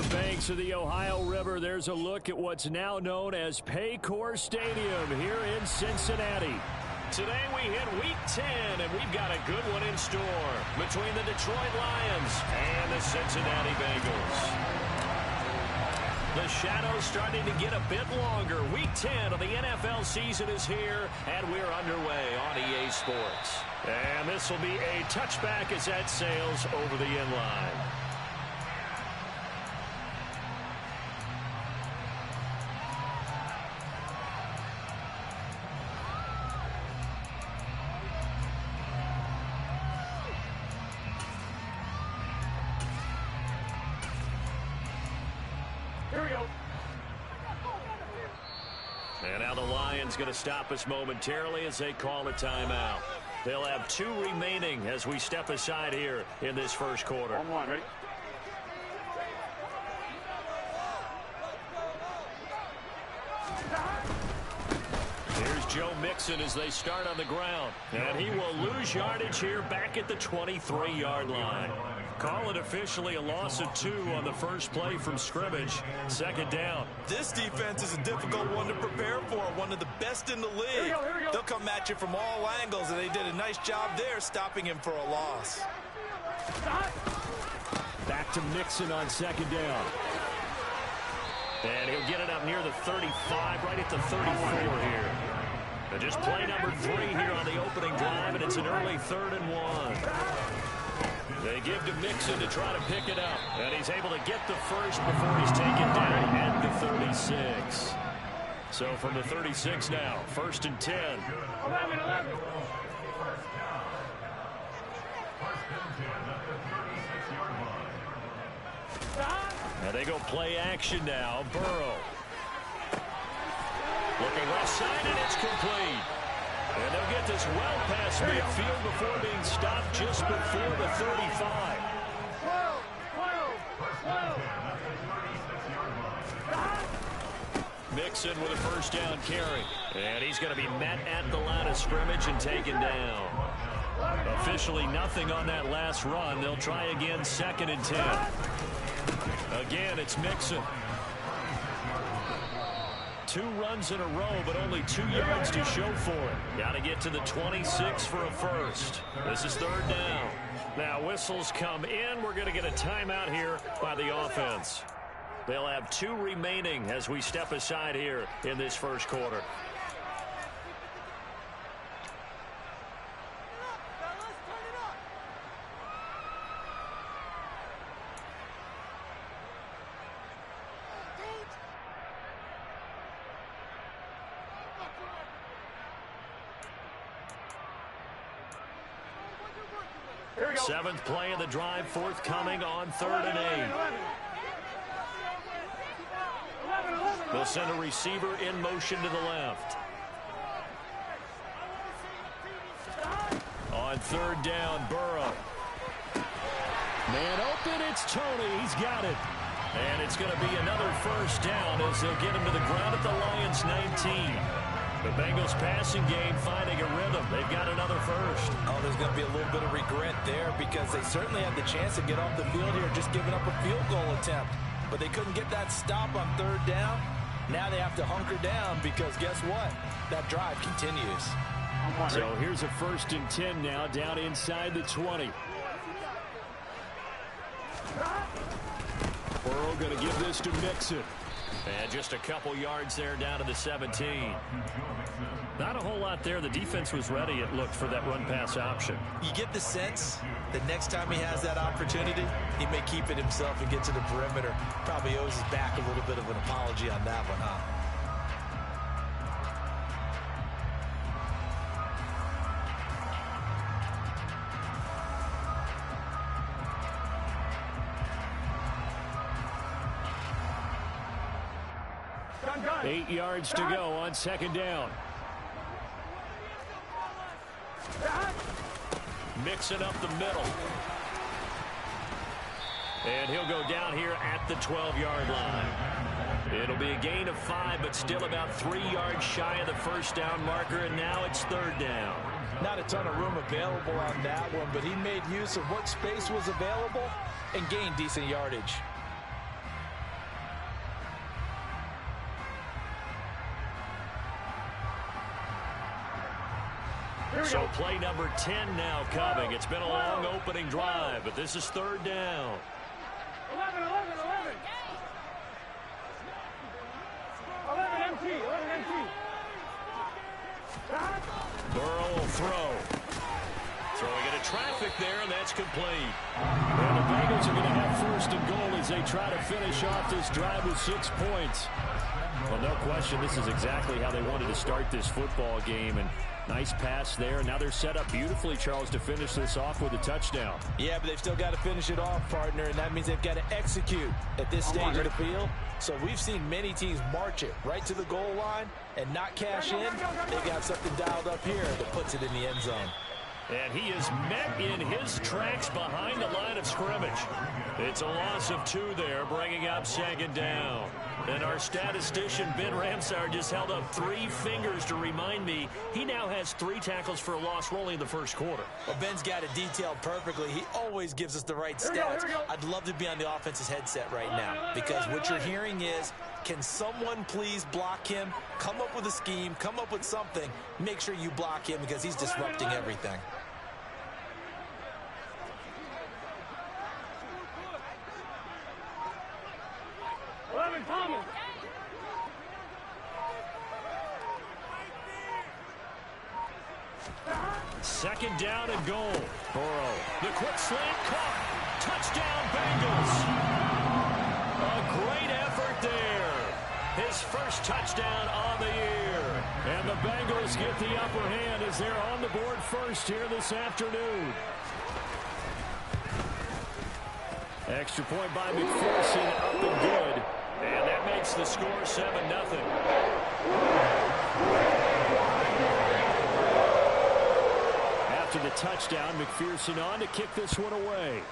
the banks of the Ohio River, there's a look at what's now known as Paycor Stadium here in Cincinnati. Today we hit Week 10, and we've got a good one in store between the Detroit Lions and the Cincinnati Bengals. The shadow's starting to get a bit longer. Week 10 of the NFL season is here, and we're underway on EA Sports. And this will be a touchback as that sails over the end line. Here we go. And now the Lions going to stop us momentarily as they call a timeout. They'll have 2 remaining as we step aside here in this first quarter. 1-1, ready? Here's Joe Mixon as they start on the ground. And he will lose yardage here back at the 23-yard line. Call it officially a loss of 2 on the first play from scrimmage. Second down. This defense is a difficult one to prepare for, one of the best in the league. Here we go. They'll come at you from all angles, and they did a nice job there stopping him for a loss. Back to Mixon on second down. And he'll get it up near the 35, right at the 34 here. And just play number 3 here on the opening drive, and it's an early 3rd and 1. They give to Mixon to try to pick it up. And he's able to get the first before he's taken down at the 36. So from the 36 now, 1st and 10. 11. And they go play action now. Burrow. Looking left side, and it's complete. And they'll get this well past midfield before being stopped just before the 35. Mixon with a first down carry. And he's going to be met at the line of scrimmage and taken down. Officially nothing on that last run. They'll try again 2nd and 10. Again, it's Mixon. 2 runs in a row, but only 2 yards to show for it. Got to get to the 26 for a first. This is 3rd down. Now whistles come in. We're going to get a timeout here by the offense. They'll have 2 remaining as we step aside here in this first quarter. Seventh play of the drive forthcoming on 3rd and 8. They'll send a receiver in motion to the left. On 3rd down, Burrow. Man open, it's Tony. He's got it. And it's going to be another first down as they'll get him to the ground at the Lions' 19. The Bengals passing game finding a rhythm. They've got another first. Oh, there's going to be a little bit of regret there because they certainly had the chance to get off the field here just giving up a field goal attempt. But they couldn't get that stop on 3rd down. Now they have to hunker down because guess what? That drive continues. So here's a 1st and 10 now down inside the 20. Burrow going to give this to Mixon. And just a couple yards there down to the 17. Not a whole lot there. The defense was ready, it looked, for that run-pass option. You get the sense that next time he has that opportunity, he may keep it himself and get to the perimeter. Probably owes his back a little bit of an apology on that one, huh? Gun. 8 yards to go on 2nd down. Mixing up the middle. And he'll go down here at the 12-yard line. It'll be a gain of 5, but still about 3 yards shy of the first down marker, and now it's 3rd down. Not a ton of room available on that one, but he made use of what space was available and gained decent yardage. So play number 10 now coming. It's been a long opening drive, but this is third down. 11 MT. Burrow will throw. Throwing into traffic there, and that's complete. And the Bengals are going to have first and goal as they try to finish off this drive with 6 points. Well, no question, this is exactly how they wanted to start this football game. And nice pass there. Now they're set up beautifully, Charles, to finish this off with a touchdown. Yeah, but they've still got to finish it off, partner, and that means they've got to execute at this stage of the field. So we've seen many teams march it right to the goal line and not cash in. They've got something dialed up here that puts it in the end zone. And he is met in his tracks behind the line of scrimmage. It's a loss of 2 there, bringing up second down. And our statistician, Ben Ramsar, just held up 3 fingers to remind me he now has 3 tackles for a loss only in the first quarter. Well, Ben's got it detailed perfectly. He always gives us the right stats. I'd love to be on the offense's headset right now because what you're hearing is, can someone please block him? Come up with a scheme, come up with something. Make sure you block him because he's disrupting everything. Second down and goal. Burrow, the quick slant caught. Touchdown, Bengals. A great effort there. His first touchdown on the year. And the Bengals get the upper hand as they're on the board first here this afternoon. Extra point by McPherson, up and good. And that makes the score 7-0. After the touchdown, McPherson on to kick this one away.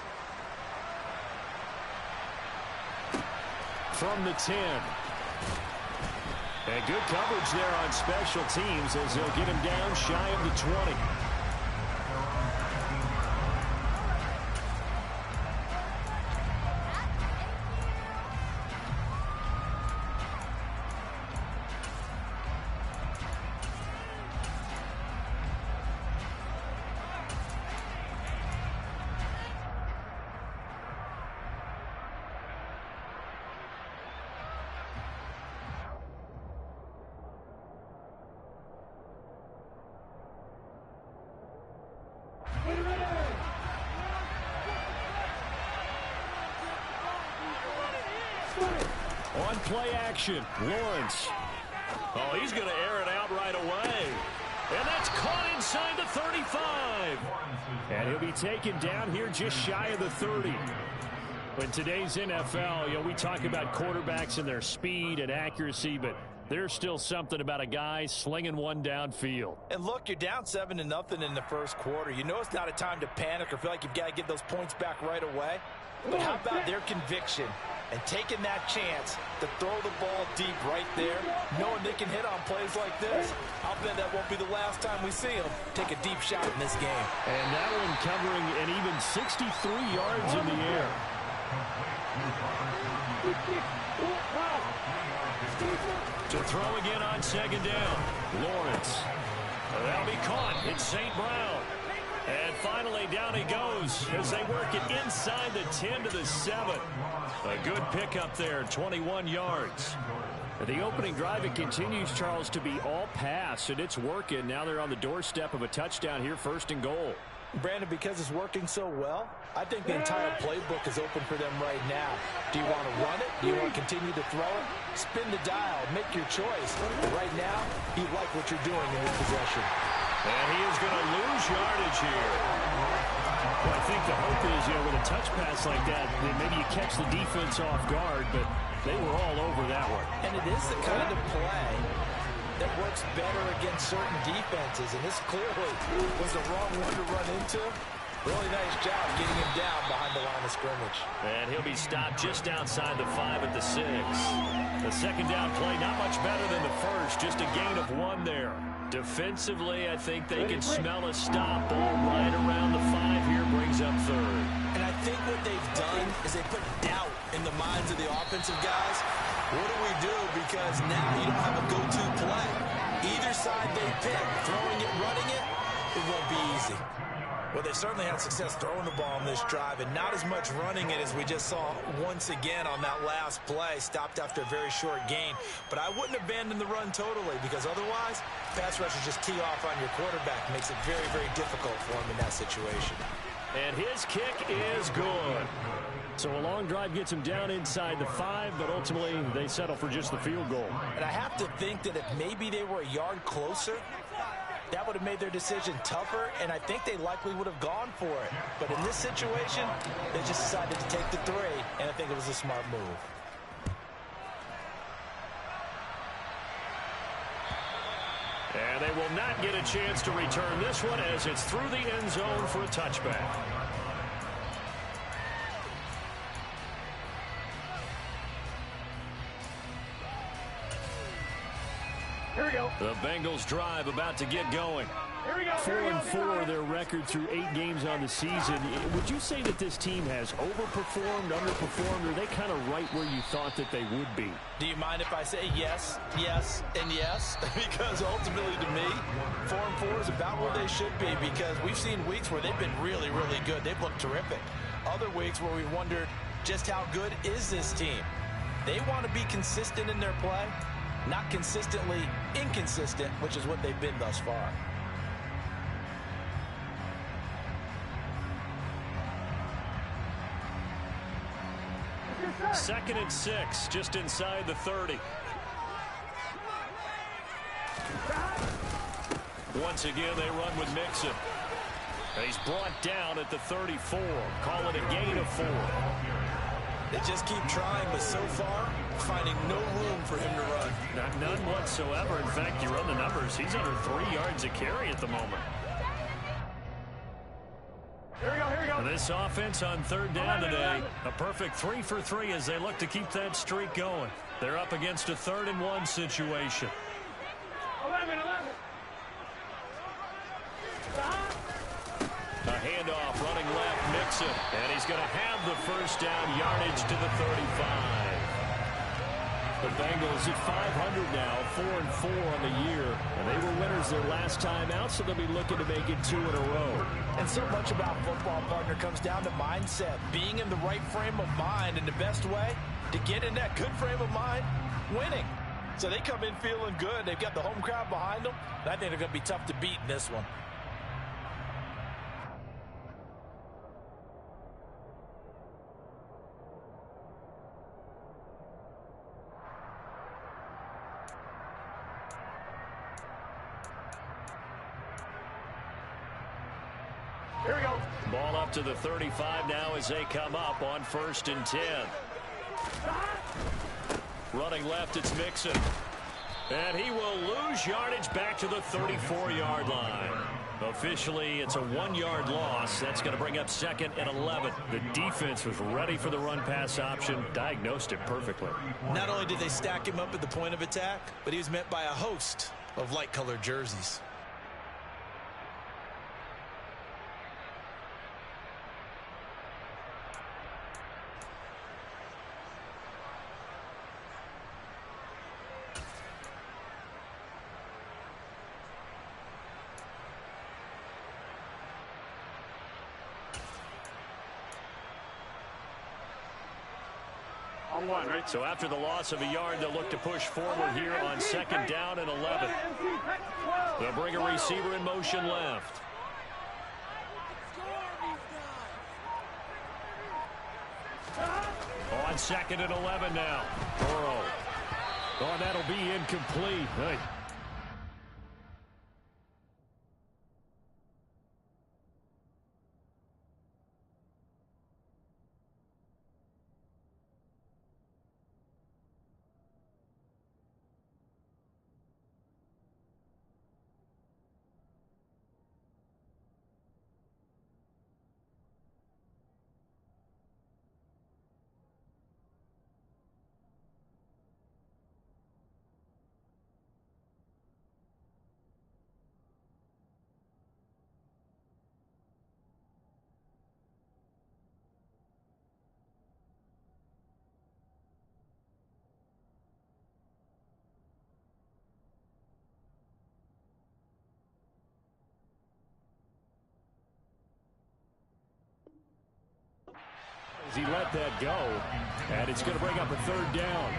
From the 10. And good coverage there on special teams as they'll get him down shy of the 20. On play action, Lawrence. Oh, he's going to air it out right away. And that's caught inside the 35. And he'll be taken down here just shy of the 30. In today's NFL, we talk about quarterbacks and their speed and accuracy, but there's still something about a guy slinging one downfield. And look, you're down 7-0 in the first quarter. You know it's not a time to panic or feel like you've got to get those points back right away. But how about their conviction and taking that chance to throw the ball deep right there, knowing they can hit on plays like this? I'll bet that won't be the last time we see them take a deep shot in this game. And that one covering an even 63 yards in the air. To throw again on second down. Lawrence. That'll be caught. It's St. Brown. And finally, down he goes as they work it inside the 10 to the 7. A good pickup there, 21 yards. The opening drive, it continues, Charles, to be all pass, and it's working. Now they're on the doorstep of a touchdown here, first and goal. Brandon, because it's working so well, I think the entire playbook is open for them right now. Do you want to run it? Do you want to continue to throw it? Spin the dial. Make your choice. But right now, you like what you're doing in your possession. And he is going to lose yardage here. Well, I think the hope is, with a touch pass like that, maybe you catch the defense off guard, but they were all over that one. And it is the kind of play that works better against certain defenses, and this clearly was the wrong one to run into. Really nice job getting him down behind the line of scrimmage. And he'll be stopped just outside the 5 at the 6. The second down play, not much better than the first, just a gain of 1 there. Defensively, I think they can smell a stop. Ball right around the 5 here, brings up third. And I think what they've done is they put doubt in the minds of the offensive guys. What do we do? Because now you don't have a go-to play. Either side they pick, throwing it, running it, it won't be easy. Well, they certainly had success throwing the ball on this drive and not as much running it as we just saw once again on that last play. Stopped after a very short gain. But I wouldn't abandon the run totally because otherwise, pass rushers just tee off on your quarterback. Makes it very, very difficult for him in that situation. And his kick is good. So a long drive gets him down inside the 5, but ultimately they settle for just the field goal. And I have to think that if maybe they were a yard closer, that would have made their decision tougher, and I think they likely would have gone for it. But in this situation, they just decided to take the 3, and I think it was a smart move. And they will not get a chance to return this one as it's through the end zone for a touchback. Here we go. The Bengals drive about to get going. Here we go. 4-4 their record through 8 games on the season. Would you say that this team has overperformed, underperformed, or are they kind of right where you thought that they would be? Do you mind if I say yes, yes, and yes? Because ultimately to me, 4-4 is about where they should be because we've seen weeks where they've been really, really good. They've looked terrific. Other weeks where we wondered just how good is this team? They want to be consistent in their play, not consistently inconsistent, which is what they've been thus far. Second and 6, just inside the 30. Once again, they run with Mixon. And he's brought down at the 34. Call it a gain of 4. They just keep trying, but so far, finding no room for him to run. None whatsoever. In fact, you run the numbers. He's under 3 yards a carry at the moment. Here we go, here we go. This offense on third down today, a perfect 3 for 3 as they look to keep that streak going. They're up against a 3rd and 1 situation. 11. A handoff, running left, Mixon. And he's going to have the first down, yardage to the 35. The Bengals at 500 now, 4-4 on the year. And they were winners their last time out, so they'll be looking to make it 2 in a row. And so much about football, partner, comes down to mindset. Being in the right frame of mind, and the best way to get in that good frame of mind, winning. So they come in feeling good. They've got the home crowd behind them. I think they're going to be tough to beat in this one. Here we go. Ball up to the 35 now as they come up on 1st and 10. Running left, it's Mixon. And he will lose yardage back to the 34-yard line. Officially, it's a 1-yard loss. That's going to bring up 2nd and 11. The defense was ready for the run-pass option, diagnosed it perfectly. Not only did they stack him up at the point of attack, but he was met by a host of light-colored jerseys. So after the loss of a yard, they'll look to push forward here on 2nd down and 11. They'll bring a receiver in motion left. On 2nd and 11 now. Burrow. Oh, that'll be incomplete. Hey. He let that go, and it's going to bring up a third down.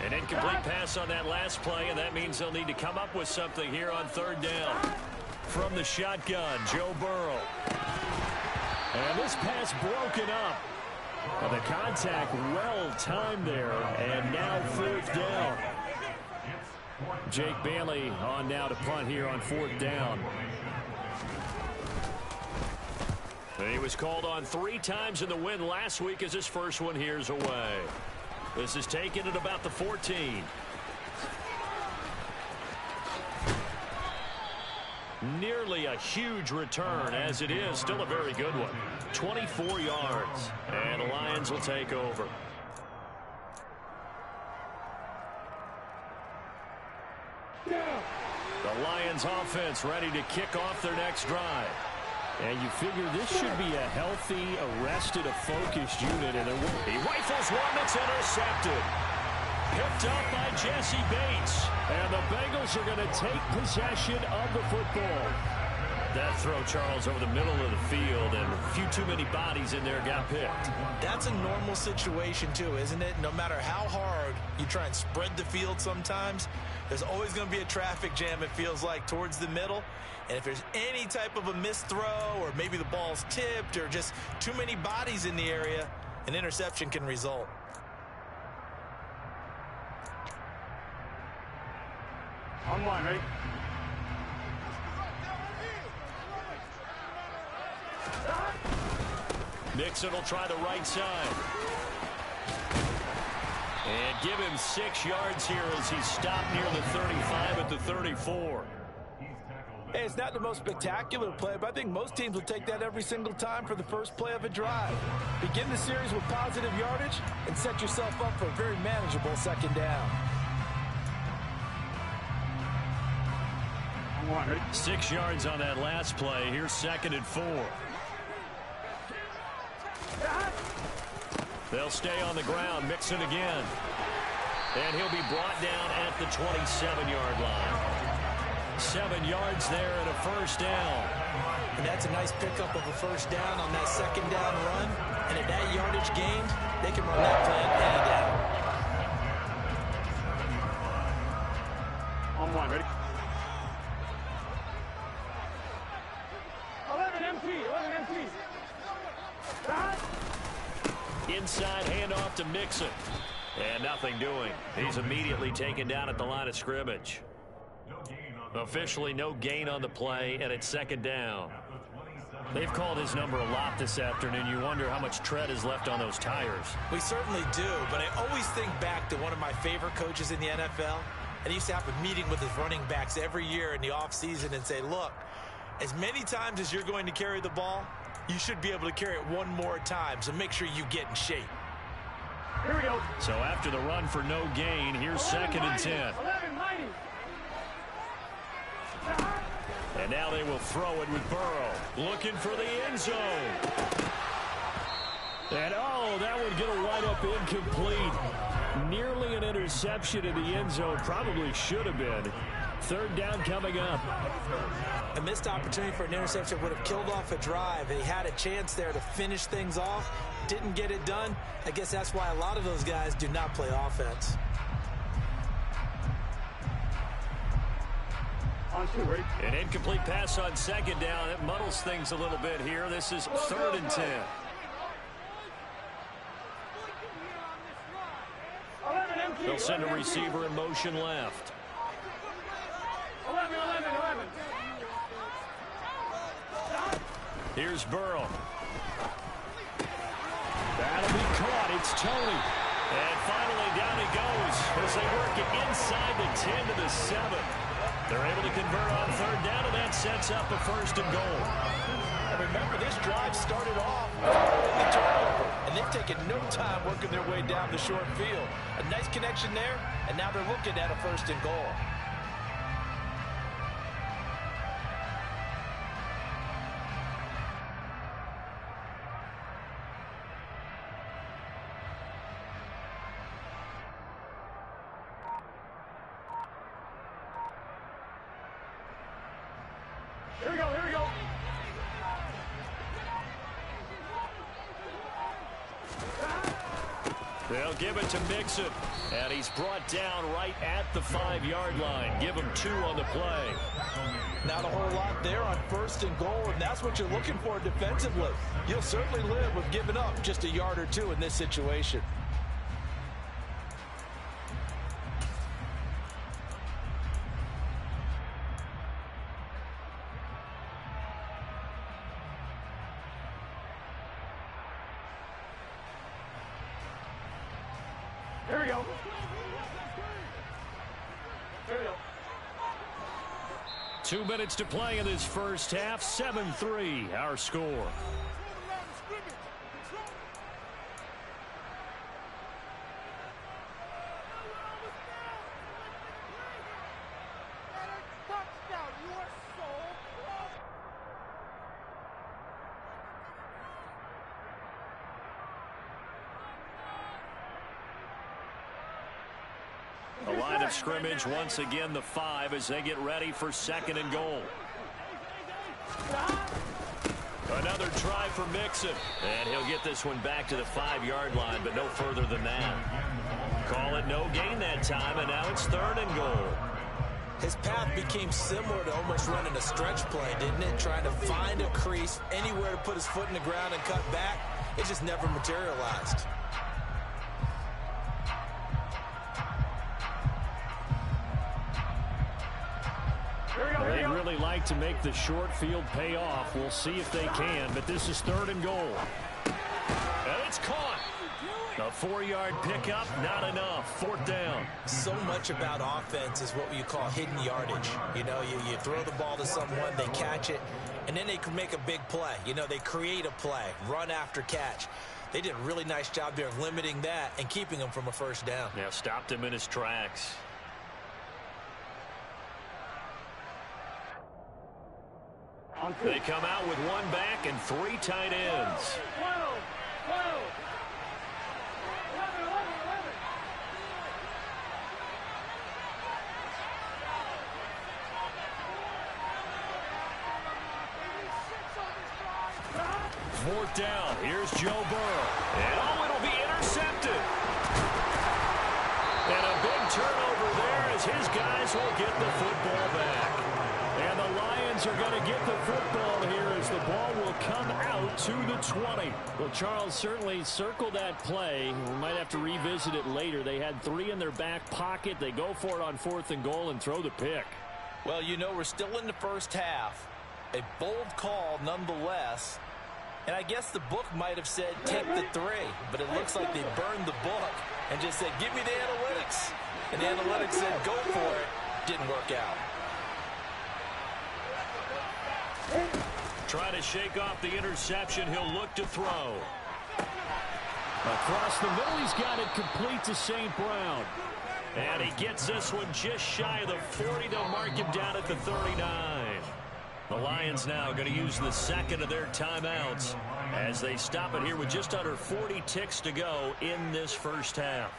An incomplete pass on that last play, and that means they'll need to come up with something here on third down. From the shotgun, Joe Burrow. And this pass broken up. Well, the contact well timed there, and now fourth down. Jake Bailey on now to punt here on fourth down. And he was called on 3 times in the win last week as his first one here's away. This is taken at about the 14. Nearly a huge return, as it is still a very good one. 24 yards, and the Lions will take over. The Lions offense ready to kick off their next drive. And you figure this should be a healthy, arrested, a focused unit. And he rifles one that's intercepted. Picked up by Jesse Bates. And the Bengals are going to take possession of the football. That throw, Charles, over the middle of the field, and a few too many bodies in there got picked. That's a normal situation, too, isn't it? No matter how hard you try and spread the field sometimes, there's always going to be a traffic jam, it feels like, towards the middle. And if there's any type of a missed throw, or maybe the ball's tipped, or just too many bodies in the area, an interception can result. On one, ready? Nixon will try the right side. And give him 6 yards here as he's stopped near the 35 at the 34. Hey, it's not the most spectacular play, but I think most teams will take that every single time for the first play of a drive. Begin the series with positive yardage and set yourself up for a very manageable second down. 6 yards on that last play. Here's 2nd and 4. They'll stay on the ground. Mixon again. And he'll be brought down at the 27-yard line. 7 yards there and a first down. And that's a nice pickup of a first down on that second down run. And at that yardage gained, they can run that play any down. On one, ready? 11 MT, 11 MT. Inside handoff to Mixon. And nothing doing. He's immediately taken down at the line of scrimmage. Officially no gain on the play, and it's 2nd down. They've called his number a lot this afternoon. You wonder how much tread is left on those tires. We certainly do, but I always think back to one of my favorite coaches in the NFL. And he used to have a meeting with his running backs every year in the offseason and say, look, as many times as you're going to carry the ball, you should be able to carry it one more time, so make sure you get in shape. Here we go. So after the run for no gain, here's 2nd and 10. 11, And now they will throw it with Burrow. Looking for the end zone. And oh, that would get a wind up incomplete. Nearly an interception in the end zone. Probably should have been. 3rd down coming up. A missed opportunity for an interception would have killed off a drive. He had a chance there to finish things off. Didn't get it done. I guess that's why a lot of those guys do not play offense. On 2, ready? An incomplete pass on 2nd down. It muddles things a little bit here. This is 3rd and 10. 11 MT. They'll send a receiver in motion left. 11, 11, 11. Here's Burrow. That'll be caught. It's Tony. And finally down he goes as they work it inside the 10 to the 7. They're able to convert on 3rd down, and that sets up a 1st and goal. And remember, this drive started off with the turnover, and they've taken no time working their way down the short field. A nice connection there, and now they're looking at a 1st and goal. They'll give it to Mixon, and he's brought down right at the 5-yard line. Give him 2 on the play. Not a whole lot there on 1st and goal, and that's what you're looking for defensively. You'll certainly live with giving up just a yard or 2 in this situation. Here we go. Here we go. 2 minutes to play in this first half. 7-3, our score. The line of scrimmage once again the 5 as they get ready for 2nd and goal. Another try for Mixon, and he'll get this one back to the 5-yard line, but no further than that. Call it no gain that time, and now it's 3rd and goal. His path became similar to almost running a stretch play, didn't it? Trying to find a crease, anywhere to put his foot in the ground and cut back. It just never materialized. They'd really like to make the short field pay off. We'll see if they can, but this is 3rd and goal. And it's caught. A 4-yard pickup, not enough. 4th down. So much about offense is what you call hidden yardage. You know, you throw the ball to someone, they catch it, and then they can make a big play. You know, they create a play, run after catch. They did a really nice job there of limiting that and keeping him from a 1st down. Now stopped him in his tracks. They come out with 1 back and 3 tight ends. 12, 12. 11, 11, 11. Fourth down. Here's Joe Burrow. And it'll be intercepted. And a big turnover there as his guys will get the football back. And the Lions are going to get the football here as the ball will come out to the 20. Well, Charles, certainly circle that play. We might have to revisit it later. They had 3 in their back pocket. They go for it on 4th and goal and throw the pick. Well, you know, we're still in the first half. A bold call nonetheless. And I guess the book might have said take the 3, but it looks like they burned the book and just said, give me the analytics. And the analytics said, go for it. Didn't work out. Trying to shake off the interception. He'll look to throw. Across the middle, he's got it complete to St. Brown. And he gets this one just shy of the 40. They'll mark him down at the 39. The Lions now going to use the 2nd of their timeouts as they stop it here with just under 40 ticks to go in this first half.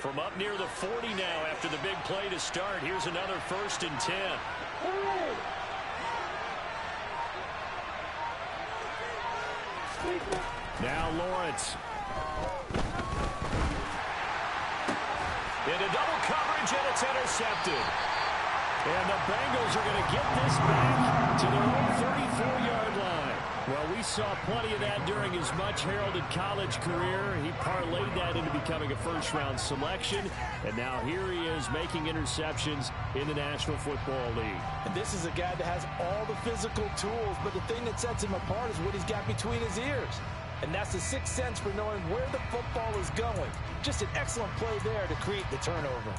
From up near the 40 now after the big play to start. Here's another 1st and 10. Now Lawrence. Into double coverage, and it's intercepted. And the Bengals are going to get this back to their own 34-yard line. Well, we saw plenty of that during his much-heralded college career. He parlayed that into becoming a first-round selection, and now here he is making interceptions in the National Football League. And this is a guy that has all the physical tools, but the thing that sets him apart is what he's got between his ears. And that's the sixth sense for knowing where the football is going. Just an excellent play there to create the turnover.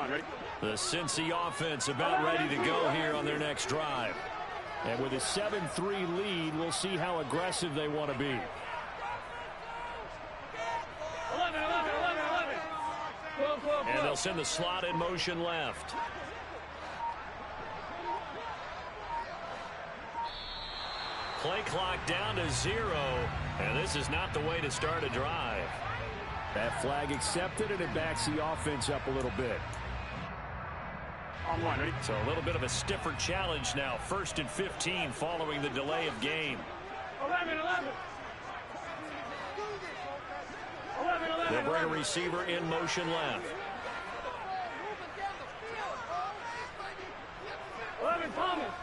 Ready? The Cincy offense about ready to go here on their next drive. And with a 7-3 lead, we'll see how aggressive they want to be. 11, 11, 11, 11. 12, 12, and they'll send the slot in motion left. Play clock down to 0, and this is not the way to start a drive. That flag accepted, and it backs the offense up a little bit. On one, ready? So a little bit of a stiffer challenge now. 1st and 15 following the delay of game. 11, 11. 11, 11. They'll bring a receiver in motion left. 11, Thomas.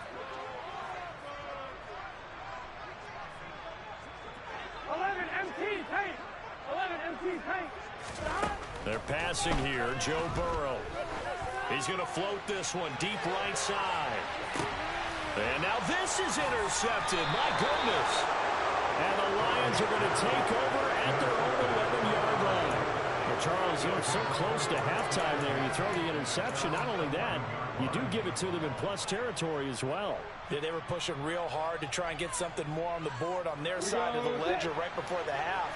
11, MT, tank. 11, MT, tank. They're passing here. Joe Burrow. He's going to float this one deep right side. And now this is intercepted. My goodness. And the Lions are going to take over at their own 11-yard line. Well, Charles, you're so close to halftime there. You throw the interception. Not only that, you do give it to them in plus territory as well. Yeah, they were pushing real hard to try and get something more on the board on their side of the ledger right before the half.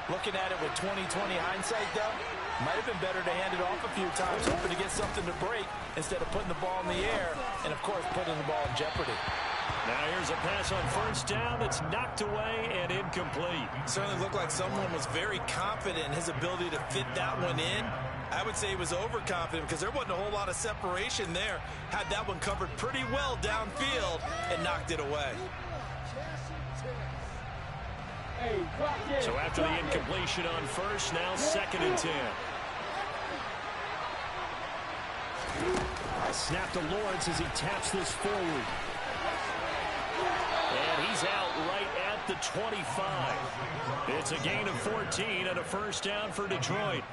Looking at it with 20/20 hindsight, though, might have been better to hand it off a few times, hoping to get something to break instead of putting the ball in the air and, of course, putting the ball in jeopardy. Now here's a pass on 1st down that's knocked away and incomplete. Certainly looked like someone was very confident in his ability to fit that one in. I would say he was overconfident because there wasn't a whole lot of separation there. Had that one covered pretty well downfield and knocked it away. So after the incompletion on 1st, now 2nd and 10. Snap to Lawrence as he taps this forward. And he's out right at the 25. It's a gain of 14 and a 1st down for Detroit.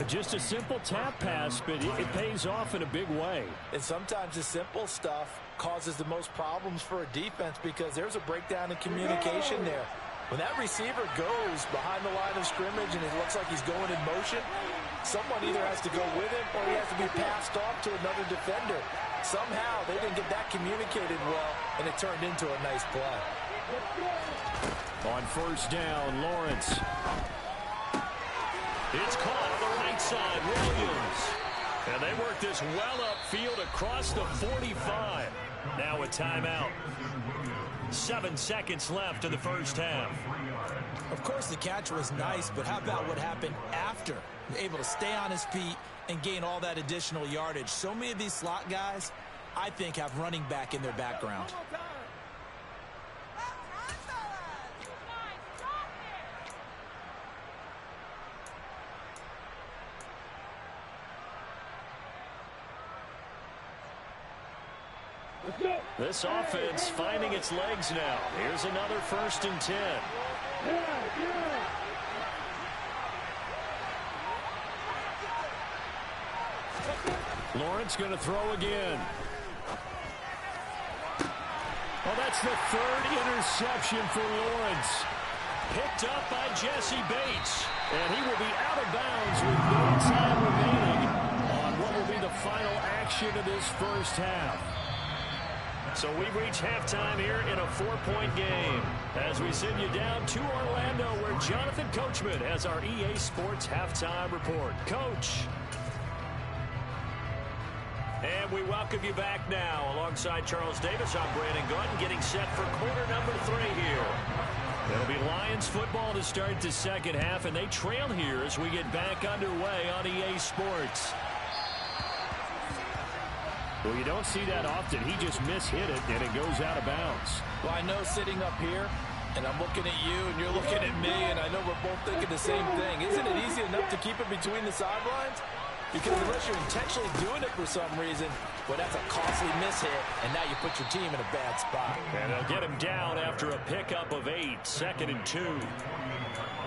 Just a simple tap pass, but it pays off in a big way. And sometimes the simple stuff causes the most problems for a defense because there's a breakdown in communication there. When that receiver goes behind the line of scrimmage and it looks like he's going in motion, someone either has to go with him or he has to be passed off to another defender. Somehow they didn't get that communicated well, and it turned into a nice play. On 1st down, Lawrence. It's caught on the right side, Williams. And they work this well upfield across the 45. Now a timeout. 7 seconds left in the 1st half. Of course, the catch was nice, but how about what happened after? Able to stay on his feet and gain all that additional yardage. So many of these slot guys, I think, have running back in their background. This offense finding its legs now. Here's another 1st and 10. Lawrence going to throw again. Well, that's the 3rd interception for Lawrence. Picked up by Jesse Bates. And he will be out of bounds with no time remaining on what will be the final action of this 1st half. So we've reached halftime here in a 4-point game as we send you down to Orlando where Jonathan Coachman has our EA Sports halftime report. Coach. And we welcome you back now. Alongside Charles Davis, I'm Brandon Gaudin getting set for quarter number 3 here. It'll be Lions football to start the 2nd half, and they trail here as we get back underway on EA Sports. Well, you don't see that often. He just mishit it, and it goes out of bounds. Well, I know sitting up here, and I'm looking at you, and you're looking at me, and I know we're both thinking the same thing. Isn't it easy enough to keep it between the sidelines? Because unless you're intentionally doing it for some reason, well, that's a costly mishit, and now you put your team in a bad spot. And they'll get him down after a pickup of 8, 2nd and 2.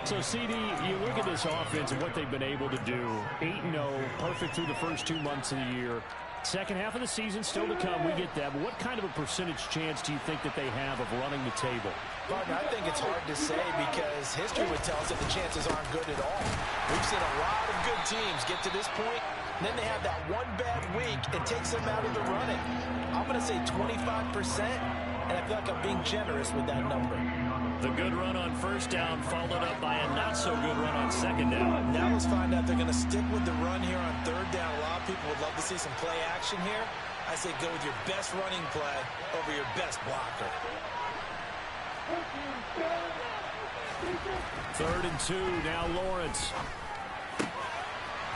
So, CD, you look at this offense and what they've been able to do. 8-0, perfect through the first 2 months of the year. 2nd half of the season still to come. We get that. But what kind of a percentage chance do you think that they have of running the table? Partner, I think it's hard to say because history would tell us that the chances aren't good at all. We've seen a lot of good teams get to this point, and then they have that one bad week and takes them out of the running. I'm going to say 25%. and I feel like I'm being generous with that number. The good run on first down followed up by a not-so-good run on second down. Now let's find out if they're going to stick with the run here on third down. A lot of people would love to see some play action here. I say go with your best running play over your best blocker. 3rd and 2, now Lawrence.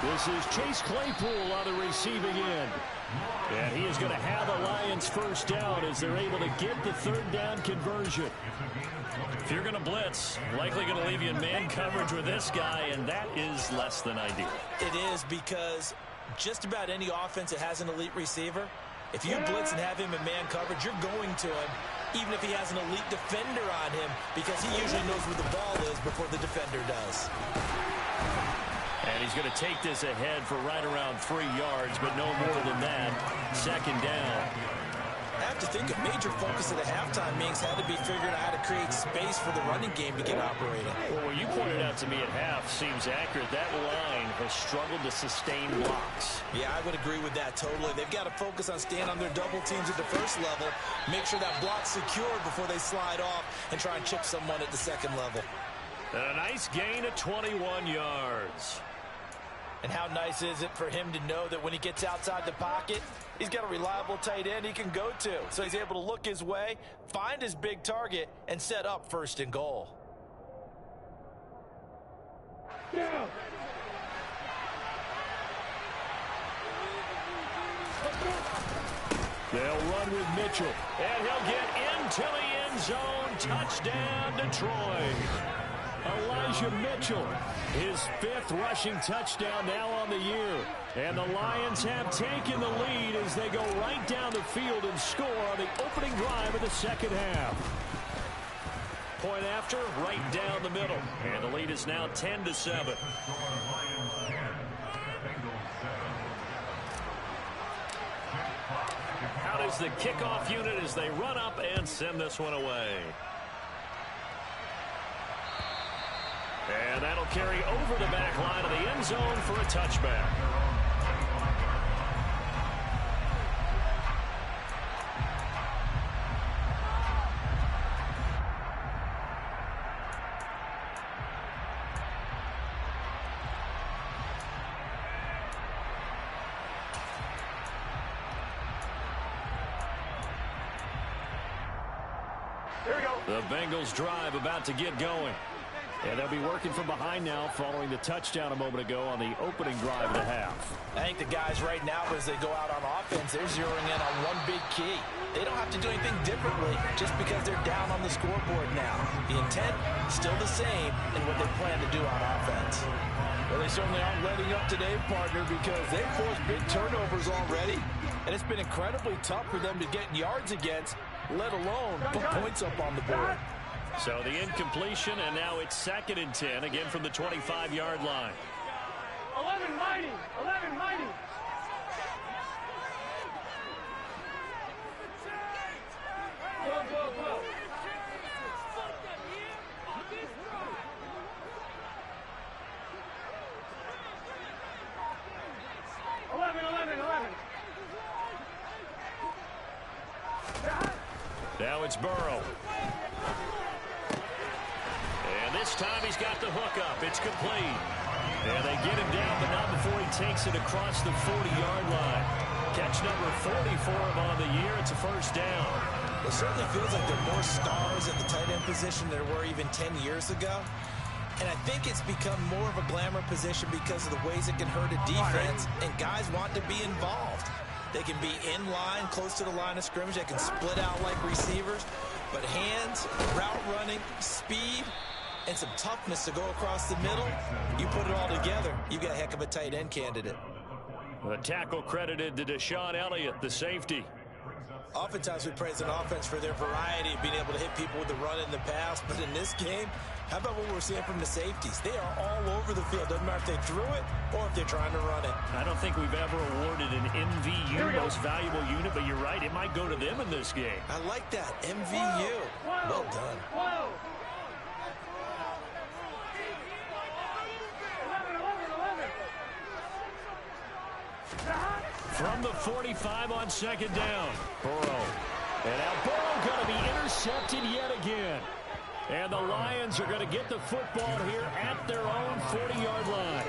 This is Chase Claypool on the receiving end. And he is going to have the Lions first down as they're able to get the third down conversion. If you're going to blitz, likely going to leave you in man coverage with this guy, and that is less than ideal. It is, because just about any offense that has an elite receiver, if you blitz and have him in man coverage, you're going to him, even if he has an elite defender on him, because he usually knows where the ball is before the defender does. And he's going to take this ahead for right around 3 yards, but no more than that. Second down. I have to think a major focus at the halftime meetings had to be figuring out how to create space for the running game to get operating. Well, what you pointed out to me at half seems accurate. That line has struggled to sustain blocks. Yeah, I would agree with that totally. They've got to focus on staying on their double teams at the first level, make sure that block's secured before they slide off and try and chip someone at the second level. And a nice gain of 21 yards. And how nice is it for him to know that when he gets outside the pocket, he's got a reliable tight end he can go to. So he's able to look his way, find his big target, and set up 1st and goal. Yeah. They'll run with Mitchell, and he'll get into the end zone. Touchdown, Detroit. Elijah Mitchell, his 5th rushing touchdown now on the year. And the Lions have taken the lead as they go right down the field and score on the opening drive of the second half. Point after, right down the middle. And the lead is now 10-7. Out is the kickoff unit as they run up and send this one away. And that'll carry over the back line of the end zone for a touchback. Here we go. The Bengals drive about to get going. And they'll be working from behind now following the touchdown a moment ago on the opening drive of the half. I think the guys right now, as they go out on offense, they're zeroing in on one big key. They don't have to do anything differently just because they're down on the scoreboard now. The intent, still the same in what they plan to do on offense. Well, they certainly aren't letting up today, partner, because they've forced big turnovers already. And it's been incredibly tough for them to get yards against, let alone put points up on the board. So the incompletion, and now it's 2nd and 10, again from the 25-yard line. 11 mighty. 11 mighty. Go, go, go. 11. Now it's Burrow. And this time he's got the hook up. It's complete. And they get him down, but not before he takes it across the 40-yard line. Catch number 40 for him on the year. It's a first down. It certainly feels like there are more stars at the tight end position than there were even 10 years ago. And I think it's become more of a glamour position because of the ways it can hurt a defense, and guys want to be involved. They can be in line, close to the line of scrimmage. They can split out like receivers. But hands, route running, speed, and some toughness to go across the middle, you put it all together, you've got a heck of a tight end candidate. The tackle credited to Deshaun Elliott, the safety. Oftentimes we praise an offense for their variety of being able to hit people with the run in the pass, but in this game, how about what we're seeing from the safeties? They are all over the field. Doesn't matter if they threw it or if they're trying to run it. I don't think we've ever awarded an MVU, most valuable unit, but you're right, it might go to them in this game. I like that, MVU. Well done. Whoa. 11. From the 45 on second down, Burrow. And now Burrow going to be intercepted yet again. And the Lions are going to get the football here at their own 40-yard line.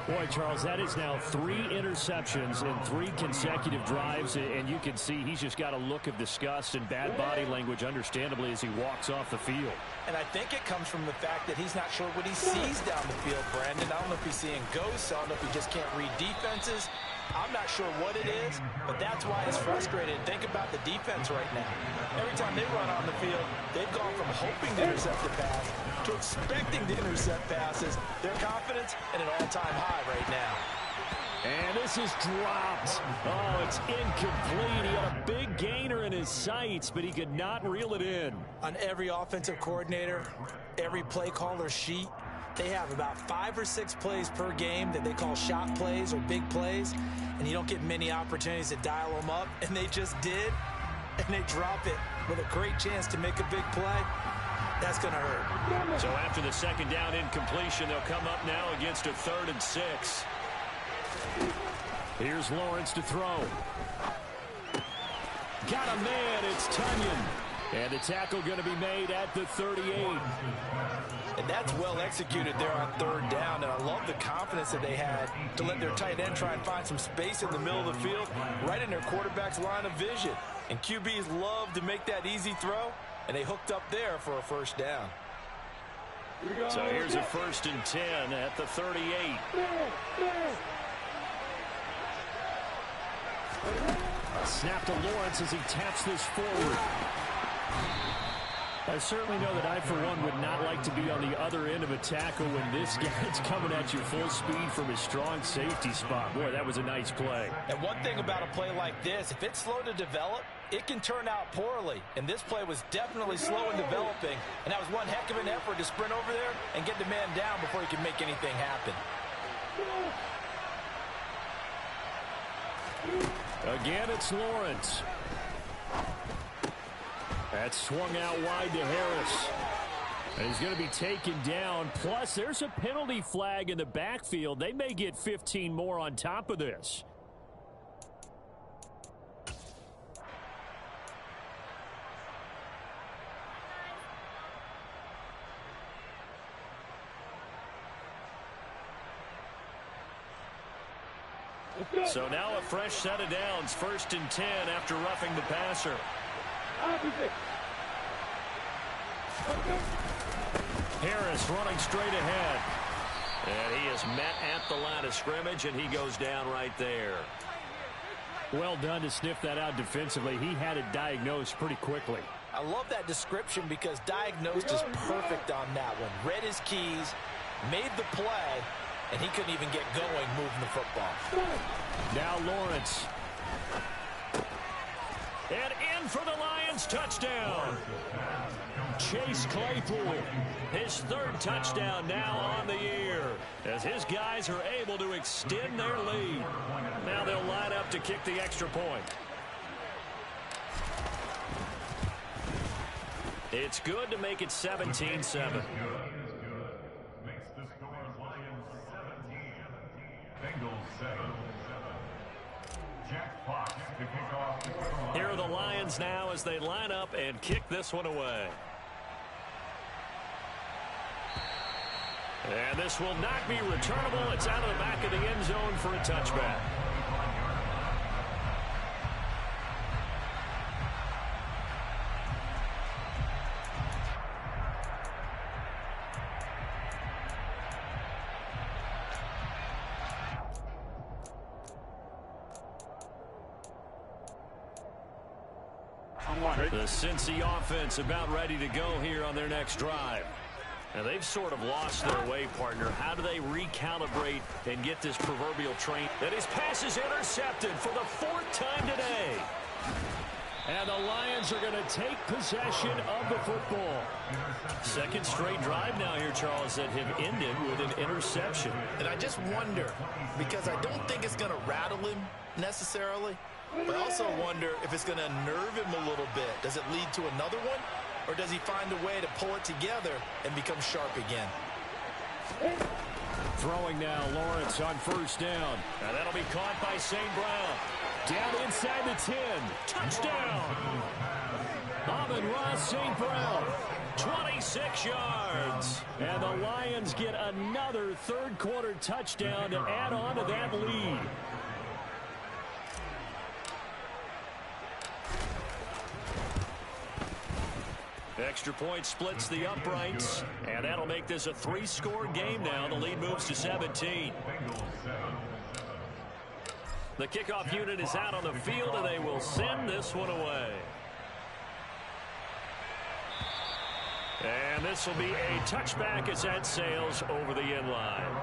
Boy, Charles, that is now 3 interceptions in 3 consecutive drives, and you can see he's just got a look of disgust and bad body language, understandably, as he walks off the field. And I think it comes from the fact that he's not sure what he sees down the field, Brandon. I don't know if he's seeing ghosts. I don't know if he just can't read defenses. I'm not sure what it is, but that's why he's frustrated. Think about the defense right now. Every time they run on the field, they've gone from hoping to intercept the pass to expecting to intercept passes. Their confidence at an all-time high right now. And this is dropped. Oh, it's incomplete. He had a big gainer in his sights, but he could not reel it in. On every offensive coordinator, every play caller sheet, they have about 5 or 6 plays per game that they call shot plays or big plays, and you don't get many opportunities to dial them up, and they just did, and they drop it with a great chance to make a big play. That's going to hurt. So after the second down incompletion, they'll come up now against a 3rd and 6. Here's Lawrence to throw. Got a man, it's Tunyon. And the tackle going to be made at the 38. And that's well executed there on 3rd down, and I love the confidence that they had to let their tight end try and find some space in the middle of the field, right in their quarterback's line of vision. And QBs love to make that easy throw, and they hooked up there for a 1st down. So here's a 1st and 10 at the 38. Snap to Lawrence as he taps this forward. I certainly know that I, for one, would not like to be on the other end of a tackle when this guy's coming at you full speed from his strong safety spot. Boy, that was a nice play. And one thing about a play like this, if it's slow to develop, it can turn out poorly. And this play was definitely slow in developing. And that was one heck of an effort to sprint over there and get the man down before he could make anything happen. Again, it's Lawrence. That's swung out wide to Harris. And he's going to be taken down. Plus, there's a penalty flag in the backfield. They may get 15 more on top of this. So now a fresh set of downs. 1st and 10 after roughing the passer. Harris running straight ahead. And he is met at the line of scrimmage, and he goes down right there. Well done to sniff that out defensively. He had it diagnosed pretty quickly. I love that description because diagnosed is perfect on that one. Read his keys, made the play, and he couldn't even get going moving the football. Now Lawrence. And in for the Lions, touchdown. Chase Claypool, his 3rd touchdown now on the year, as his guys are able to extend their lead. Now they'll line up to kick the extra point. It's good to make it 17-7. Here are the Lions now as they line up and kick this one away. And this will not be returnable. It's out of the back of the end zone for a touchback. The Cincy offense about ready to go here on their next drive. Now they've sort of lost their way, partner. How do they recalibrate and get this proverbial train? And his pass is intercepted for the 4th time today. And the Lions are going to take possession of the football. 2nd straight drive now here, Charles, that have ended with an interception. And I just wonder, because I don't think it's going to rattle him necessarily, but I also wonder if it's going to unnerve him a little bit. Does it lead to another one? Or does he find a way to pull it together and become sharp again? Throwing now, Lawrence on 1st down. And that'll be caught by St. Brown. Down inside the 10. Touchdown! Amon-Ra St. Brown, 26 yards. And the Lions get another third-quarter touchdown to add on to that lead. Extra point splits the uprights, and that'll make this a 3-score game now. The lead moves to 17. The kickoff unit is out on the field, and they will send this one away. And this will be a touchback as that sails over the end line.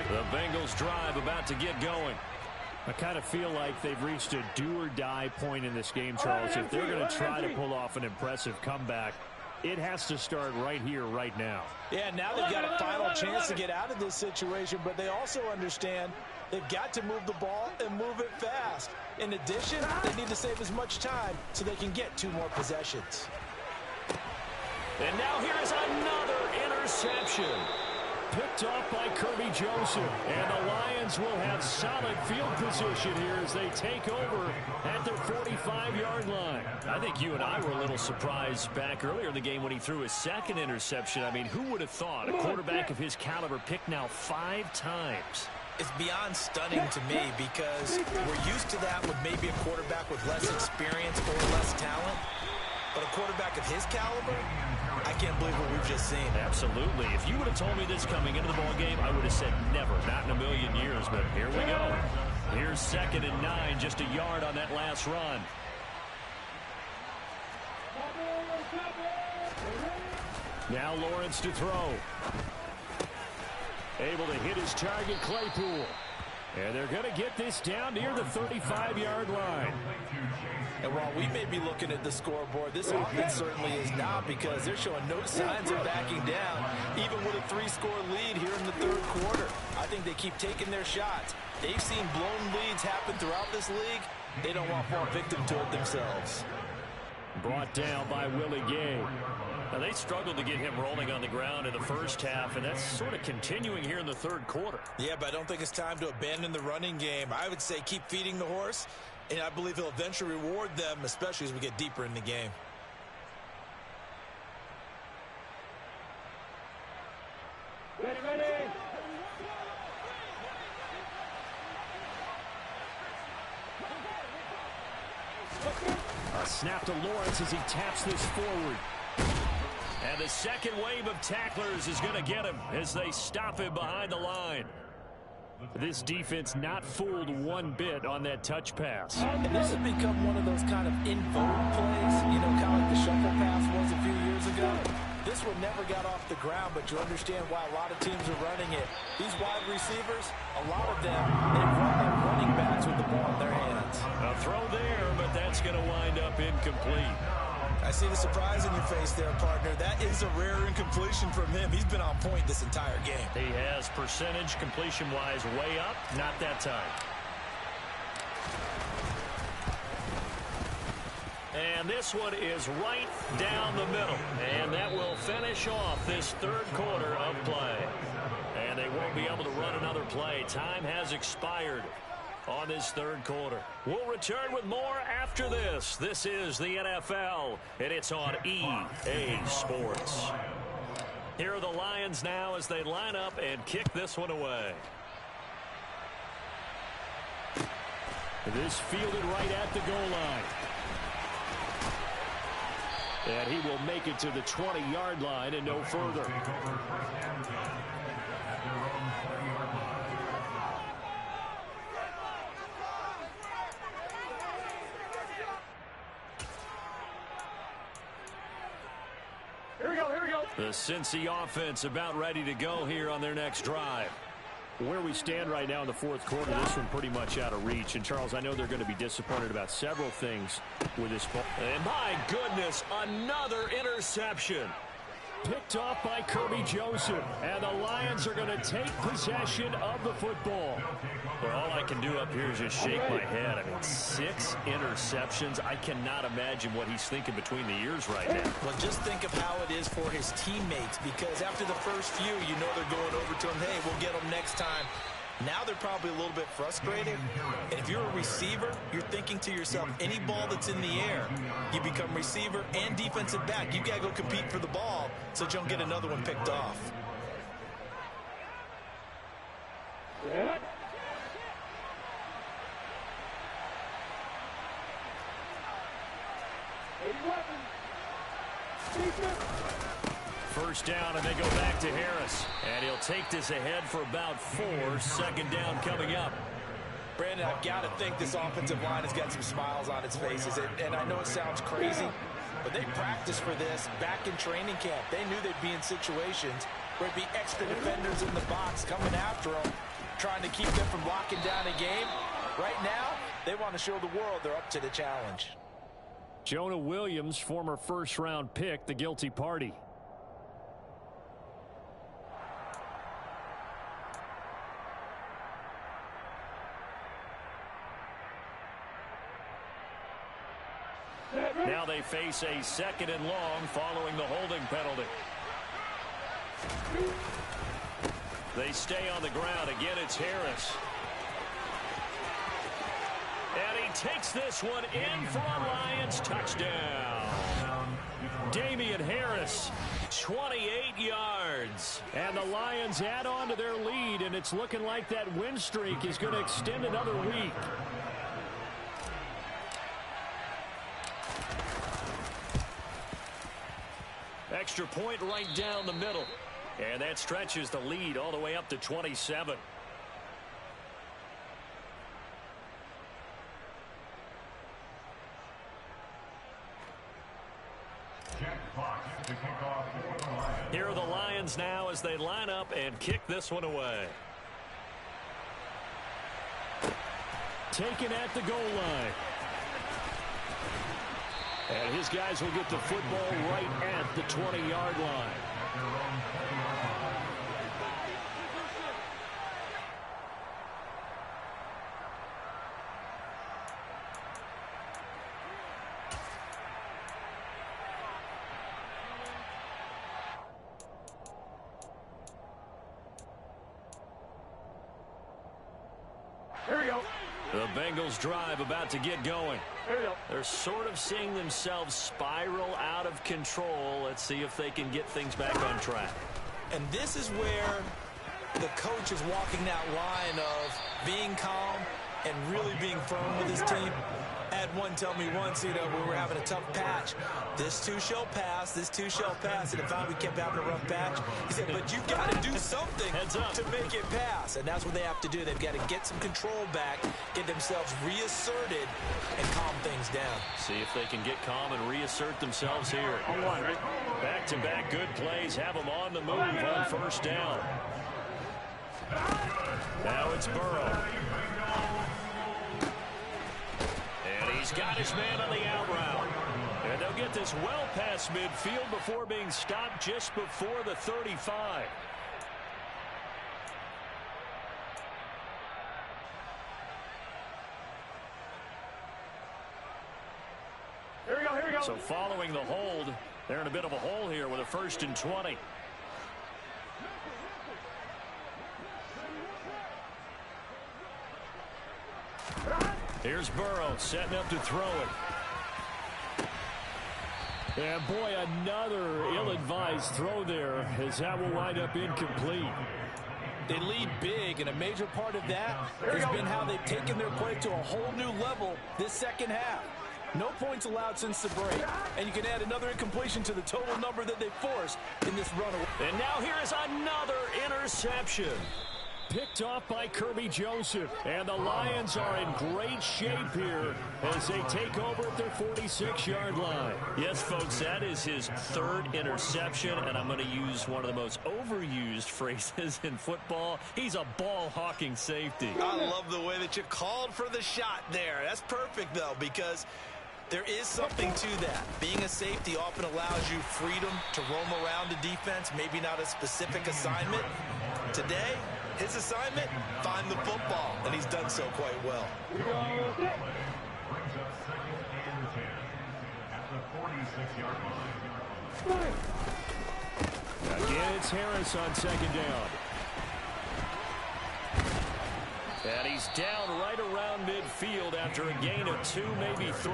The Bengals drive about to get going. I kind of feel like they've reached a do-or-die point in this game, Charles. If they're going to try to pull off an impressive comeback, it has to start right here, right now. Yeah, now they've got a final chance to get out of this situation, but they also understand they've got to move the ball and move it fast. In addition, they need to save as much time so they can get 2 more possessions. And now here's another interception. Picked off by Kirby Joseph. And the Lions will have solid field position here as they take over at their 45-yard line. I think you and I were a little surprised back earlier in the game when he threw his second interception. I mean, who would have thought a quarterback of his caliber picked now 5 times? It's beyond stunning to me because we're used to that with maybe a quarterback with less experience or less talent. But a quarterback of his caliber, I can't believe what we've just seen. Absolutely. If you would have told me this coming into the ball game, I would have said never, not in a million years. But here we go. Here's 2nd and 9, just a yard on that last run. Now Lawrence to throw. Able to hit his target, Claypool. And they're going to get this down near the 35-yard line. And while we may be looking at the scoreboard, this offense certainly is not, because they're showing no signs of backing down, even with a 3-score lead here in the 3rd quarter. I think they keep taking their shots. They've seen blown leads happen throughout this league. They don't want to fall victim to it themselves. Brought down by Willie Gay. Now, they struggled to get him rolling on the ground in the first half, and that's sort of continuing here in the 3rd quarter. Yeah, but I don't think it's time to abandon the running game. I would say keep feeding the horse, and I believe he'll eventually reward them, especially as we get deeper in the game. Ready. A snap to Lawrence as he taps this forward. And the second wave of tacklers is going to get him as they stop him behind the line. This defense not fooled one bit on that touch pass. And this has become one of those kind of in vogue plays, you know, kind of like the shuffle pass was a few years ago. This one never got off the ground, but you understand why a lot of teams are running it. These wide receivers, a lot of them, they run like running backs with the ball in their hands. A throw there, but that's going to wind up incomplete. I see the surprise in your face there, partner. That is a rare incompletion from him. He's been on point this entire game. He has percentage completion-wise way up, not that time. And this one is right down the middle. And that will finish off this 3rd quarter of play. And they won't be able to run another play. Time has expired on this 3rd quarter. We'll return with more after this. This is the NFL, and it's on EA Sports. Here are the Lions now as they line up and kick this one away. This fielded right at the goal line. And he will make it to the 20-yard line and no further. Here we go. The Cincy offense about ready to go here on their next drive. Where we stand right now in the 4th quarter, this one pretty much out of reach. And, Charles, I know they're going to be disappointed about several things with this ball. And, my goodness, another interception. Picked off by Kirby Joseph. And the Lions are going to take possession of the football. Well, all I can do up here is just shake my head. I mean, 6 interceptions. I cannot imagine what he's thinking between the ears right now. Well, just think of how it is for his teammates, because after the first few, you know they're going over to him, hey, we'll get them next time. Now they're probably a little bit frustrated. And if you're a receiver, you're thinking to yourself, any ball that's in the air, you become receiver and defensive back. You got to go compete for the ball so you don't get another one picked off. Yeah. First down, and they go back to Harris. And he'll take this ahead for about 4. Second down coming up. Brandon, I've got to think this offensive line has got some smiles on its faces. And I know it sounds crazy, but they practiced for this back in training camp. They knew they'd be in situations where it'd be extra defenders in the box coming after them, trying to keep them from locking down a game. Right now, they want to show the world they're up to the challenge. Jonah Williams, former first-round pick, the guilty party. Now they face a 2nd and long following the holding penalty. They stay on the ground. Again, it's Harris. And he takes this one in for a Lions touchdown. Damian Harris, 28 yards. And the Lions add on to their lead, and it's looking like that win streak is going to extend another week. Extra point right down the middle. And that stretches the lead all the way up to 27. Here are the Lions now as they line up and kick this one away. Taken at the goal line. And his guys will get the football right at the 20-yard line. Here we go. The Bengals drive about to get going. Here we go. They're sort of seeing themselves spiral out of control. Let's see if they can get things back on track. And this is where the coach is walking that line of being calm and really being firm with his team. I had one tell me once, we were having a tough patch. This too shall pass, this too shall pass. And if we kept having a rough patch, he said, but you've got to do something to make it pass. And that's what they have to do. They've got to get some control back, get themselves reasserted, and calm things down. See if they can get calm and reassert themselves here. Back-to-back good plays have them on the move on first down. Now it's Burrow. And he's got his man on the out route. And they'll get this well past midfield before being stopped just before the 35. Here we go, here we go. So following the hold, they're in a bit of a hole here with a 1st and 20. Here's Burrow setting up to throw it. And boy, another ill-advised throw there as that will wind up incomplete. They lead big, and a major part of that has been how they've taken their play to a whole new level this second half. No points allowed since the break, and you can add another incompletion to the total number that they forced in this runaway. And now here is another interception. Picked off by Kirby Joseph. And the Lions are in great shape here as they take over at their 46-yard line. Yes, folks, that is his 3rd interception, and I'm going to use one of the most overused phrases in football. He's a ball-hawking safety. I love the way that you called for the shot there. That's perfect, though, because There is something to that. Being a safety often allows you freedom to roam around the defense, maybe not a specific assignment. Today, his assignment, find the football, and he's done so quite well. Again, it's Harris on second down. And he's down right around midfield after a gain of 2, maybe 3.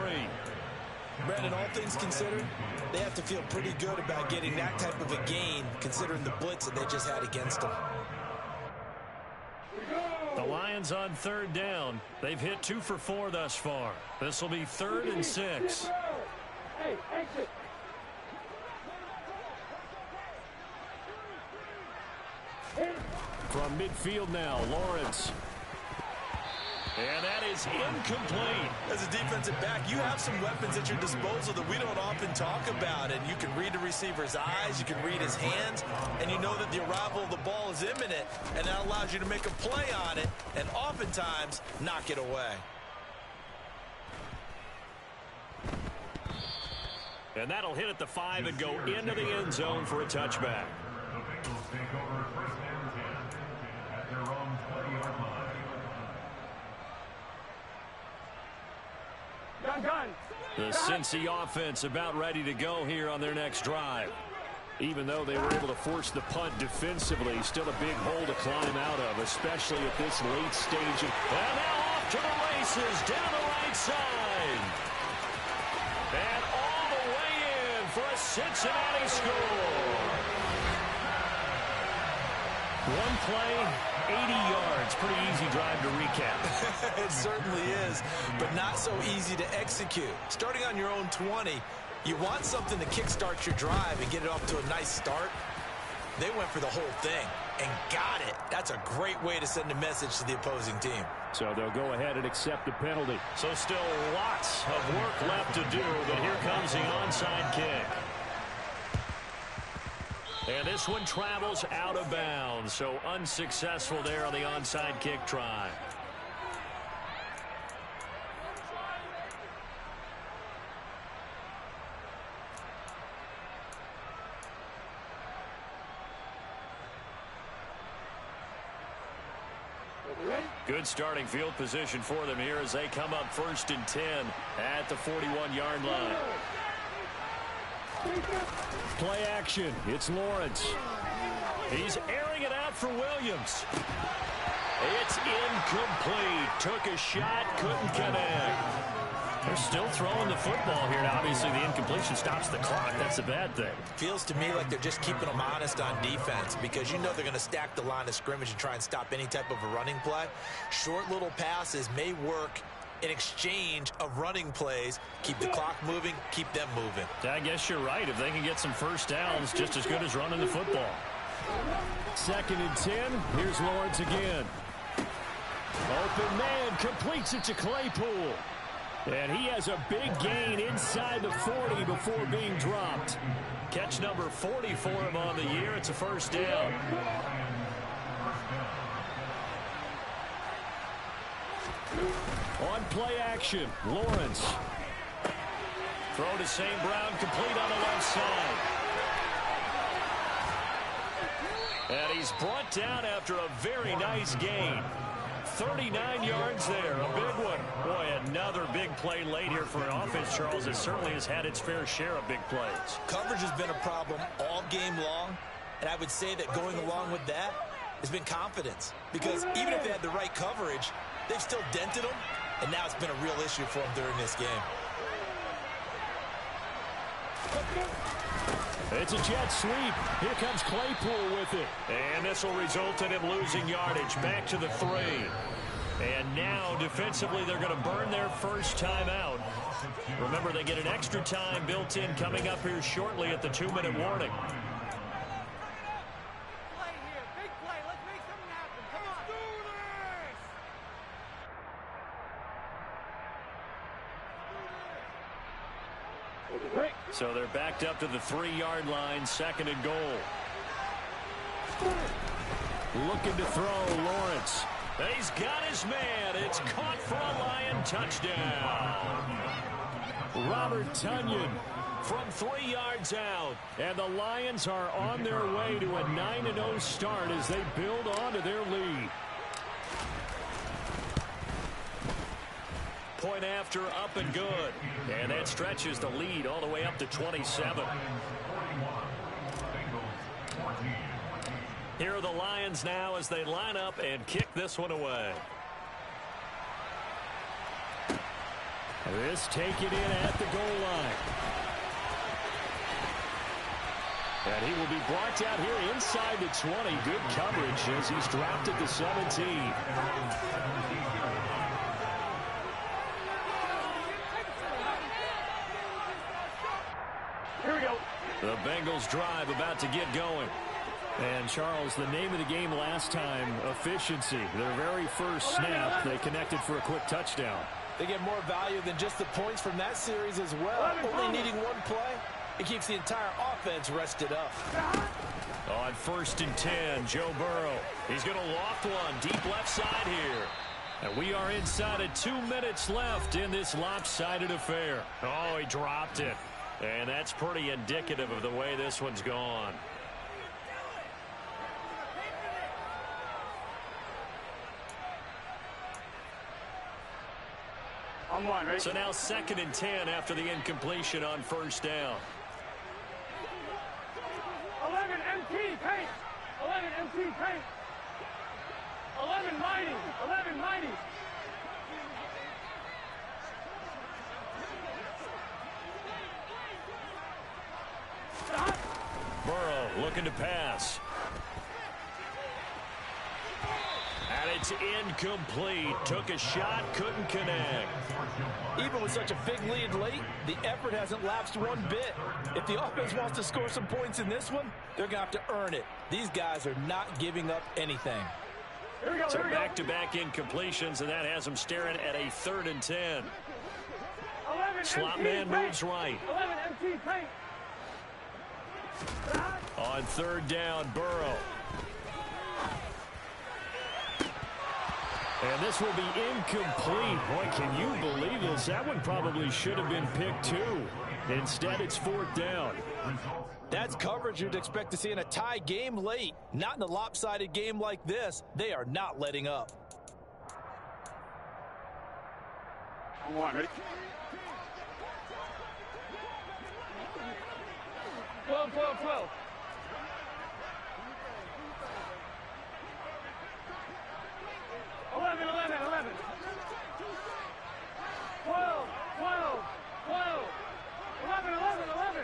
Brandon, all things considered, they have to feel pretty good about getting that type of a gain, considering the blitz that they just had against them. The Lions on third down. They've hit 2 for 4 thus far. This will be 3rd and 6. Hey, exit. From midfield now, Lawrence. And that is incomplete. As a defensive back, you have some weapons at your disposal that we don't often talk about. And you can read the receiver's eyes, you can read his hands, and you know that the arrival of the ball is imminent. And that allows you to make a play on it and oftentimes knock it away. And that'll hit at the 5 and go into the end zone for a touchback. The Cincy offense about ready to go here on their next drive. Even though they were able to force the punt defensively, still a big hole to climb out of, especially at this late stage. And now off to the races down the right side. And all the way in for a Cincinnati score. One play, 80 yards. Pretty easy drive to recap. It certainly is, but not so easy to execute. Starting on your own 20, you want something to kickstart your drive and get it off to a nice start. They went for the whole thing and got it. That's a great way to send a message to the opposing team. So they'll go ahead and accept the penalty. So still lots of work left to do, but here comes the onside kick. And this one travels out of bounds, so unsuccessful there on the onside kick try. Good starting field position for them here as they come up 1st and 10 at the 41-yard line. Play action. It's Lawrence. He's airing it out for Williams. It's incomplete. Took a shot, couldn't connect. They're still throwing the football here. Now, obviously, the incompletion stops the clock. That's a bad thing. Feels to me like they're just keeping them honest on defense because you know they're going to stack the line of scrimmage and try and stop any type of a running play. Short little passes may work in exchange of running plays. Keep the clock moving, keep them moving. I guess you're right. If they can get some first downs, just as good as running the football. 2nd and 10. Here's Lawrence again. Open man completes it to Claypool. And he has a big gain inside the 40 before being dropped. Catch number 40 for him on the year. It's a first down. On play action, Lawrence. Throw to St. Brown, complete on the left side. And he's brought down after a very nice gain. 39 yards there, a big one. Boy, another big play late here for an offense, Charles, that certainly has had its fair share of big plays. Coverage has been a problem all game long, and I would say that going along with that has been confidence. Because even if they had the right coverage, they've still dented them, and now it's been a real issue for them during this game. It's a jet sweep. Here comes Claypool with it. And this will result in him losing yardage. Back to the 3. And now, defensively, they're going to burn their first time out. Remember, they get an extra time built in coming up here shortly at the 2-minute warning. So they're backed up to the 3-yard line, 2nd and goal. Looking to throw, Lawrence. He's got his man. It's caught for a Lion touchdown. Robert Tonyan from 3 yards out. And the Lions are on their way to a 9-0 start as they build on to their lead. Point after, up and good. And that stretches the lead all the way up to 27. Here are the Lions now as they line up and kick this one away. This taken in at the goal line. And he will be blocked out here inside the 20. Good coverage as he's dropped at the 17. Here we go. The Bengals drive about to get going. And, Charles, the name of the game last time, efficiency. Their very first snap, they connected for a quick touchdown. They get more value than just the points from that series as well. Only needing one play, it keeps the entire offense rested up. On 1st and 10, Joe Burrow. He's going to loft one deep left side here. And we are inside of 2 minutes left in this lopsided affair. Oh, he dropped it. And that's pretty indicative of the way this one's gone. Right? So now 2nd and 10 after the incompletion on 1st down. 11 MT paint. 11 MT paint. 11 mighty. 11 mighty. Stop. Burrow looking to pass. And it's incomplete. Took a shot, couldn't connect. Even with such a big lead late, the effort hasn't lapsed one bit. If the offense wants to score some points in this one, they're going to have to earn it. These guys are not giving up anything. Here we go, so back-to-back incompletions, and that has them staring at a 3rd and 10. Slot man moves right. 11 MT paint. On 3rd down, Burrow. And this will be incomplete. Boy, can you believe this? That one probably should have been picked too. Instead, it's 4th down. That's coverage you'd expect to see in a tie game late. Not in a lopsided game like this. They are not letting up. Ready? 12, 12, 12. 11, 11, 11. 12, 12, 12. 11, 11, 11.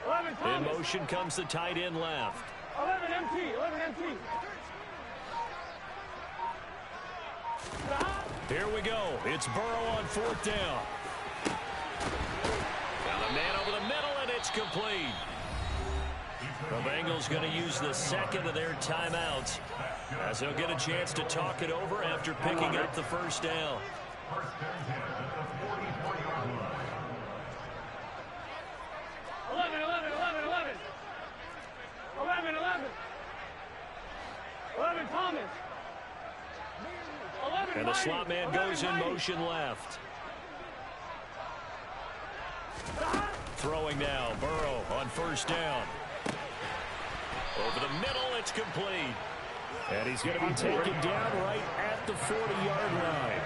11 Thomas. In motion comes the tight end left. 11 MT, 11 MT. Here we go. It's Burrow on 4th down. And the man over the middle, and it's complete. The Bengals going to use the 2nd of their timeouts as they'll get a chance to talk it over after picking up the 1st down. Thomas. And the slot man goes in motion left. Throwing now, Burrow on 1st down. Over the middle, it's complete. And he's going to be taken down right at the 40-yard line.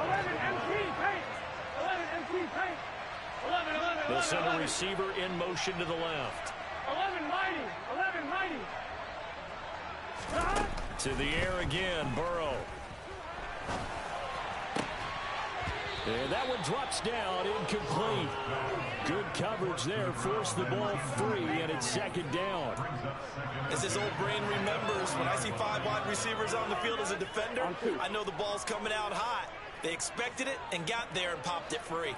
11 MT paint. 11 MT paint. 11, 11, They'll send a receiver in motion to the left. 11 mighty. 11 mighty. To the air again, Burrow. And that one drops down, incomplete. Good coverage there, forced the ball free, and it's 2nd down. As his old brain remembers, when I see 5 wide receivers on the field as a defender, I know the ball's coming out hot. They expected it and got there and popped it free.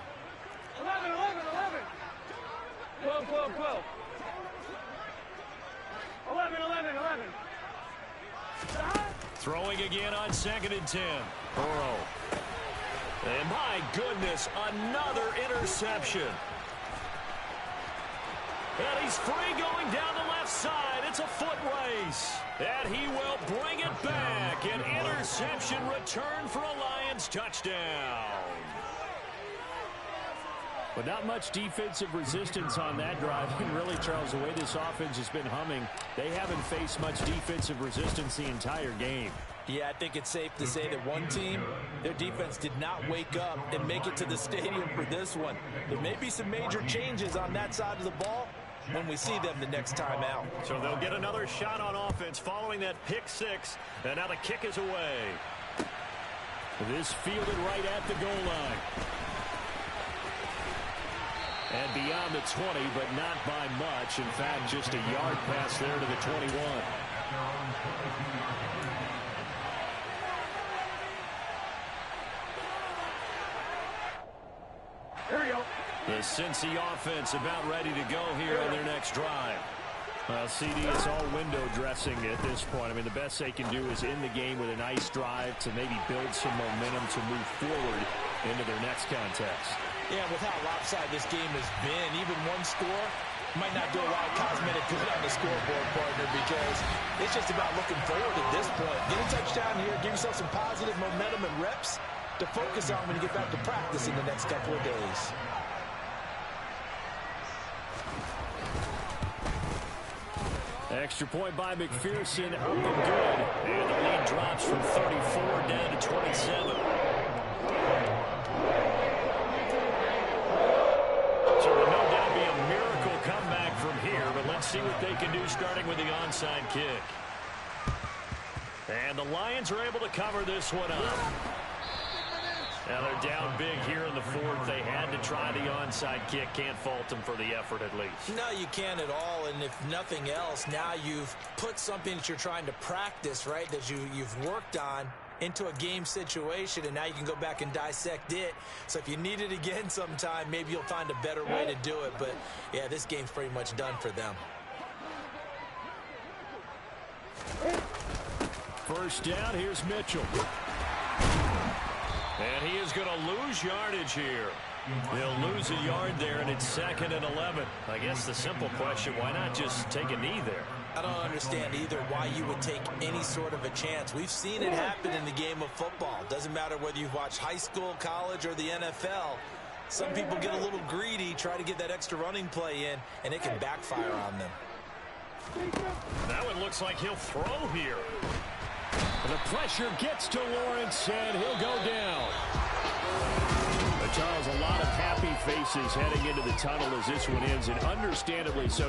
11, 11, 11. 12, 12, 12. 11, 11, 11. Throwing again on 2nd and 10. Burrow. And my goodness, another interception. And he's free going down the left side. It's a foot race. And he will bring it back. An interception return for a Lions touchdown. But not much defensive resistance on that drive. And really, Charles, the way this offense has been humming, they haven't faced much defensive resistance the entire game. Yeah, I think it's safe to say that one team, their defense did not wake up and make it to the stadium for this one. There may be some major changes on that side of the ball when we see them the next time out. So they'll get another shot on offense following that pick six. And now the kick is away. This fielded right at the goal line. And beyond the 20, but not by much. In fact, just a yard pass there to the 21. Here we go. The Cincy offense about ready to go here on their next drive. Well, CD, it's all window dressing at this point. I mean, the best they can do is end the game with a nice drive to maybe build some momentum to move forward into their next contest. Yeah, with how lopsided this game has been, even one score might not do a lot of cosmetic good on the scoreboard, partner, because it's just about looking forward at this point. Get a touchdown here, give yourself some positive momentum and reps to focus on when you get back to practice in the next couple of days. Extra point by McPherson, up and good. And the lead drops from 34 down to 27. So will no doubt be a miracle comeback from here, but let's see what they can do starting with the onside kick. And the Lions are able to cover this one up. Now they're down big here in the fourth. They had to try the onside kick. Can't fault them for the effort at least. No, you can't at all. And if nothing else, now you've put something that you're trying to practice, right, that you've worked on into a game situation, and now you can go back and dissect it. So if you need it again sometime, maybe you'll find a better way to do it. But, yeah, this game's pretty much done for them. First down, here's Mitchell. And he is going to lose yardage here. He'll lose a yard there, and it's 2nd and 11. I guess the simple question, why not just take a knee there? I don't understand either why you would take any sort of a chance. We've seen it happen in the game of football. Doesn't matter whether you've watched high school, college, or the NFL. Some people get a little greedy, try to get that extra running play in, and it can backfire on them. That one looks like he'll throw here. The pressure gets to Lawrence, and he'll go down. But Charles, a lot of happy faces heading into the tunnel as this one ends, and understandably so.